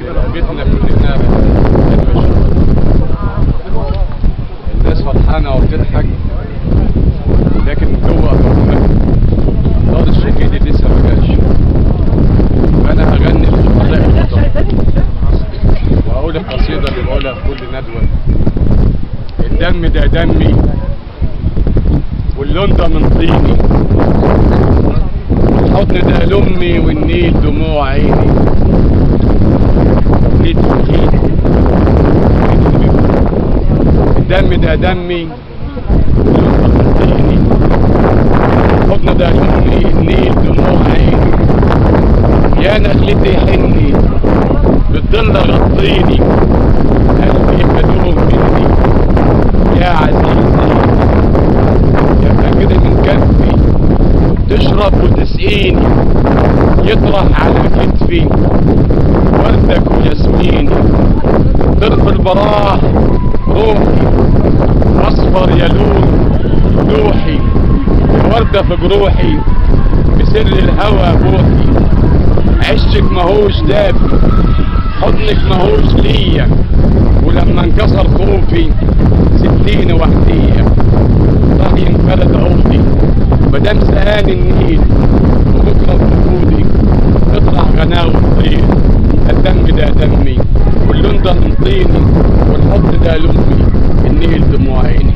بيتنا كلنا الناس فرحانه وبتضحك، لكن جوه قلوبنا طار الشهيد لسه ما جاش. فانا هغني لشهداء الوطن واقول القصيده اللي بقولها في كل ندوه: الدم ده دمي واللون ده من طيني، الحضن ده لامي والنيل دموع عيني. الدم ده دمي واللون ده من طيني، الحضن ده لامي النيل دموع عيني. يا نخلتي حني بالظل غطيني، قلبي مدوم مني يا عزيزي. يا فجر من كفي تشرب وتسقيني، يطرح على كتفي وردك وياسميني. طرف البراح روحي اصفر يا لون لوحي، وردة في جروحي بسر الهوى بوحي. عشك ماهوش دافي، حضنك ماهوش ليا، ولما انكسر خوفي سبتيني وحدية. راح ينفرد عودي مدام سقاني النيل، وبكره بوجودي اطرح غناوي الطير. الدم ده دمي واللون ده من طيني، والحب ده لامي النيل دموع عيني.